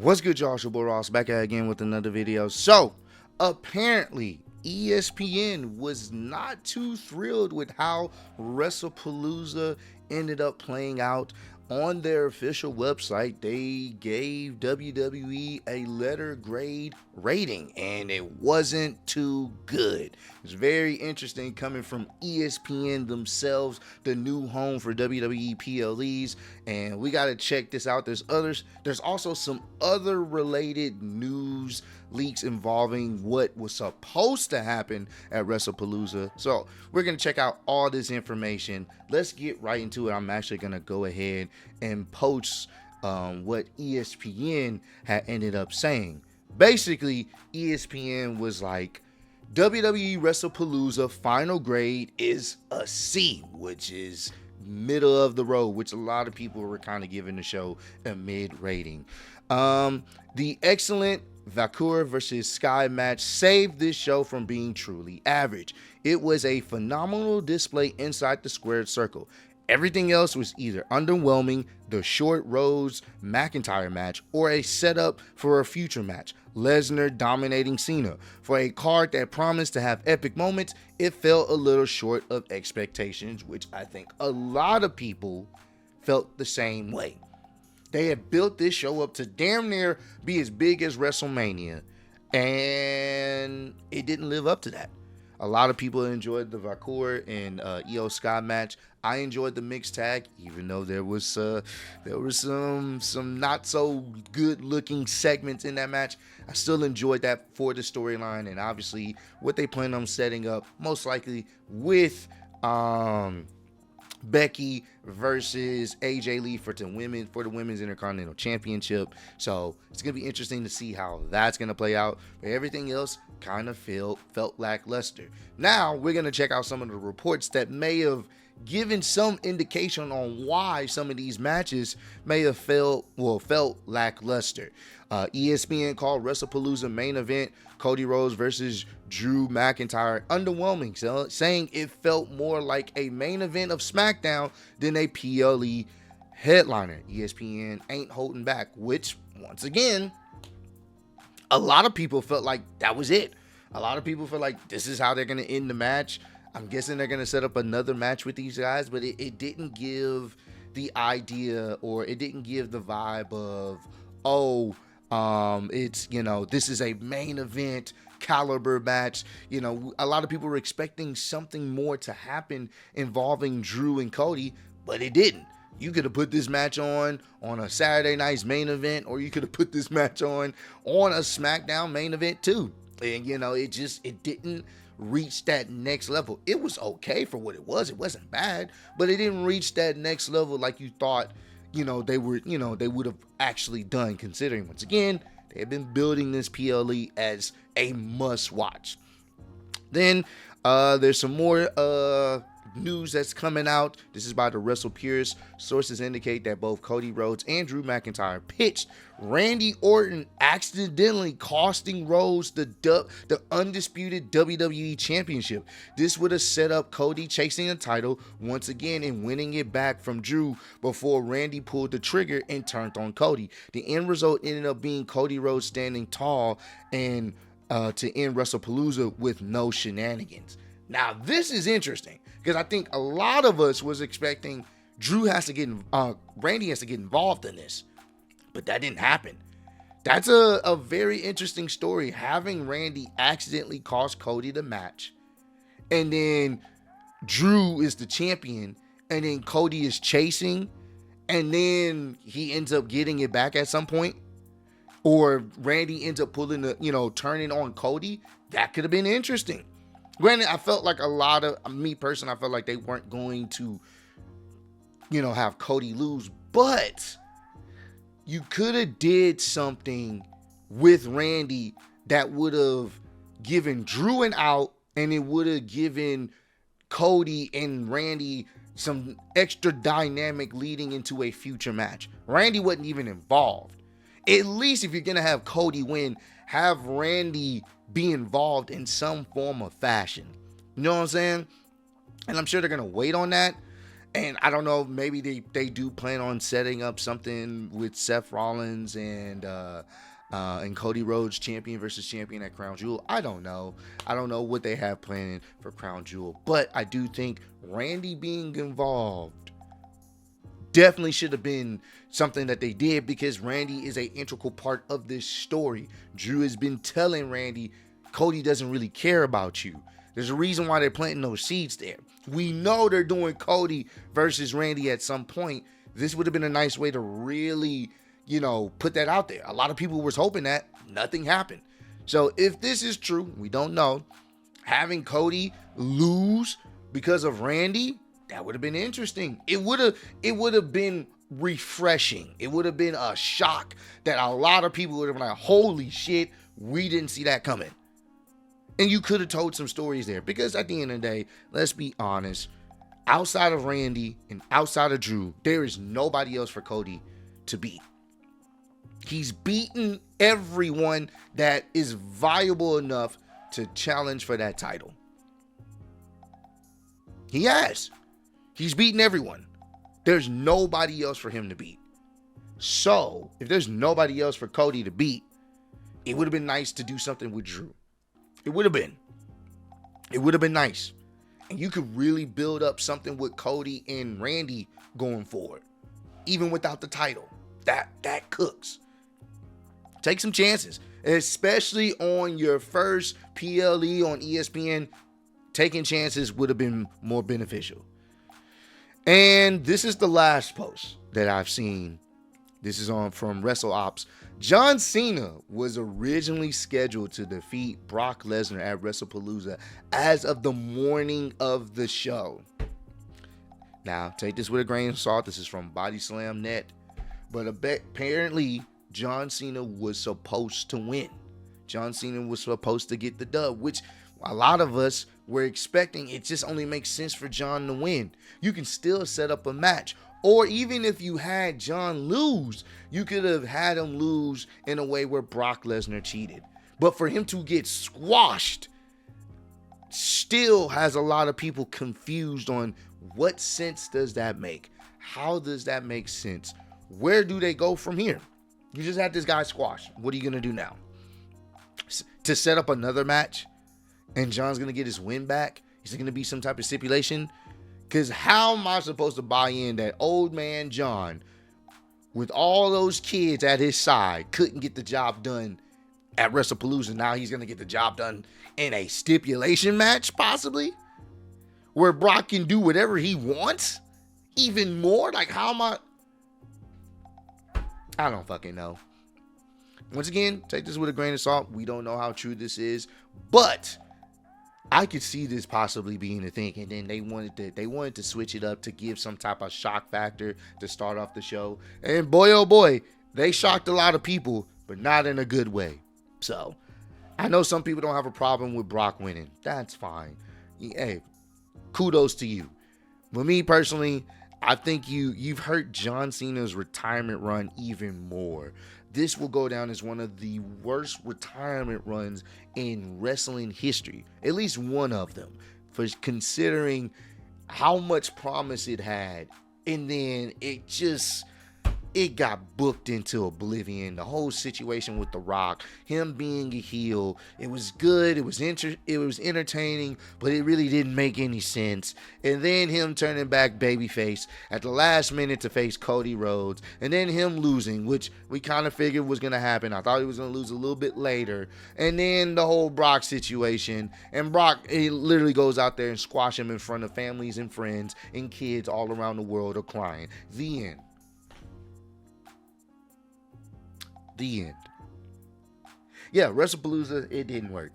What's good, y'all? It's your boy Ross back at again with another video. So, apparently, ESPN was not too thrilled with how Wrestlepalooza ended up playing out. On their official website, they gave WWE a letter grade rating, and it wasn't too good. It's very interesting coming from ESPN themselves, the new home for WWE PLEs, and we got to check this out. There's also some other related news leaks involving what was supposed to happen at Wrestlepalooza. So we're going to check out all this information. Let's get right into it. I'm actually going to go ahead and post what ESPN had ended up saying. Basically, ESPN was like, WWE Wrestlepalooza final grade is a C, which is middle of the road, which a lot of people were kind of giving the show a mid rating. The excellent Vakur versus Sky match saved this show from being truly average. It was a phenomenal display inside the squared circle. Everything else was either underwhelming, the short Rose McIntyre match, or a setup for a future match, Lesnar dominating Cena. For a card that promised to have epic moments, it fell a little short of expectations, which I think a lot of people felt the same way. They had built this show up to damn near be as big as WrestleMania, and it didn't live up to that. A lot of people enjoyed the Vakur and Io Sky match. I enjoyed the mixed tag, even though there was some not so good looking segments in that match. I still enjoyed that for the storyline, and obviously what they plan on setting up, most likely with Becky versus AJ Lee for the women's Intercontinental Championship. So it's gonna be interesting to see how that's gonna play out. But everything else kind of felt lackluster. Now we're gonna check out some of the reports that may have given some indication on why some of these matches may have felt lackluster. ESPN called Wrestlepalooza main event Cody Rhodes versus Drew McIntyre underwhelming, saying it felt more like a main event of SmackDown than a PLE headliner. ESPN ain't holding back, which once again, a lot of people felt like that was it. A lot of people felt like this is how they're going to end the match. I'm guessing they're going to set up another match with these guys, but it didn't give the idea, or it didn't give the vibe of, it's, this is a main event caliber match. A lot of people were expecting something more to happen involving Drew and Cody, but it didn't. You could have put this match on a Saturday night's main event, or you could have put this match on a SmackDown main event too. And, it didn't reach that next level. It was okay for what it was. It wasn't bad, but it didn't reach that next level like you thought, they would have actually done, considering once again, they have been building this PLE as a must watch. Then there's some more news that's coming out. This is by the Wrestle Purist. Sources indicate that both Cody Rhodes and Drew McIntyre pitched Randy Orton, accidentally costing Rhodes the undisputed WWE Championship. This would have set up Cody chasing the title once again and winning it back from Drew before Randy pulled the trigger and turned on Cody. The end result ended up being Cody Rhodes standing tall and to end Wrestlepalooza with no shenanigans. Now, this is interesting because I think a lot of us was expecting Randy has to get involved in this, but that didn't happen. That's a very interesting story, having Randy accidentally cost Cody the match, and then Drew is the champion, and then Cody is chasing, and then he ends up getting it back at some point, or Randy ends up turning on Cody. That could have been interesting. Granted, I felt like I felt like they weren't going to, have Cody lose, but you could have did something with Randy that would have given Drew an out, and it would have given Cody and Randy some extra dynamic leading into a future match. Randy wasn't even involved. At least if you're going to have Cody win, have Randy be involved in some form of fashion. You know what I'm saying? And I'm sure they're going to wait on that. And I don't know, maybe they do plan on setting up something with Seth Rollins and Cody Rhodes, champion versus champion at Crown Jewel. I don't know. I don't know what they have planned for Crown Jewel. But I do think Randy being involved definitely should have been something that they did, because Randy is an integral part of this story. Drew has been telling Randy, Cody doesn't really care about you. There's a reason why they're planting those seeds there. We know they're doing Cody versus Randy at some point. This would have been a nice way to really, put that out there. A lot of people was hoping that. Nothing happened. So if this is true, we don't know. Having Cody lose because of Randy, that would have been interesting. It would have been refreshing. It would have been a shock that a lot of people would have been like, holy shit, we didn't see that coming. And you could have told some stories there, because at the end of the day, let's be honest, outside of Randy and outside of Drew, there is nobody else for Cody to beat. He's beaten everyone that is viable enough to challenge for that title. He has. He's beaten everyone. There's nobody else for him to beat. So, if there's nobody else for Cody to beat, it would have been nice to do something with Drew. It would have been. It would have been nice. And you could really build up something with Cody and Randy going forward. Even without the title. That cooks. Take some chances. Especially on your first PLE on ESPN. Taking chances would have been more beneficial. And this is the last post that I've seen. This is from WrestleOps. John Cena was originally scheduled to defeat Brock Lesnar at Wrestlepalooza as of the morning of the show. Now, take this with a grain of salt. This is from Body Slam Net. But apparently, John Cena was supposed to win. John Cena was supposed to get the dub, which a lot of us were expecting. It just only makes sense for John to win. You can still set up a match. Or even if you had John lose, you could have had him lose in a way where Brock Lesnar cheated. But for him to get squashed still has a lot of people confused on what sense does that make? How does that make sense? Where do they go from here? You just had this guy squashed. What are you going to do now? To set up another match? And John's going to get his win back? Is it going to be some type of stipulation? Because how am I supposed to buy in that old man John, with all those kids at his side, couldn't get the job done at Wrestlepalooza? Now he's going to get the job done in a stipulation match, possibly? Where Brock can do whatever he wants? Even more? Like, how am I don't fucking know. Once again, take this with a grain of salt. We don't know how true this is. But I could see this possibly being a thing, and then they wanted to switch it up to give some type of shock factor to start off the show. And boy, oh boy, they shocked a lot of people, but not in a good way. So, I know some people don't have a problem with Brock winning. That's fine. Hey, kudos to you. But me personally, I think you've hurt John Cena's retirement run even more. This will go down as one of the worst retirement runs in wrestling history. At least one of them. For considering how much promise it had. And then it got booked into oblivion. The whole situation with The Rock, him being a heel, it was good, it was entertaining, but it really didn't make any sense. And then him turning back babyface at the last minute to face Cody Rhodes, and then him losing, which we kind of figured was going to happen. I thought he was going to lose a little bit later. And then the whole Brock situation, and Brock, he literally goes out there and squash him in front of families and friends and kids all around the world are crying. The end. The end. Yeah, Wrestlepalooza, it didn't work.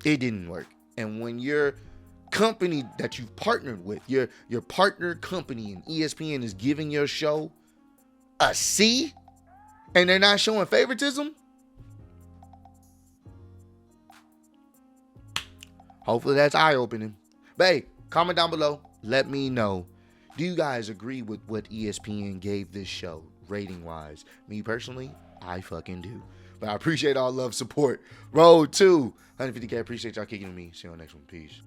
It didn't work. And when your company that you've partnered with, your partner company and ESPN is giving your show a C, and they're not showing favoritism, hopefully that's eye-opening. But hey, comment down below. Let me know. Do you guys agree with what ESPN gave this show, rating-wise? Me personally, I fucking do. But I appreciate all love, support. Road to 150K. Appreciate y'all kicking with me. See you on the next one. Peace.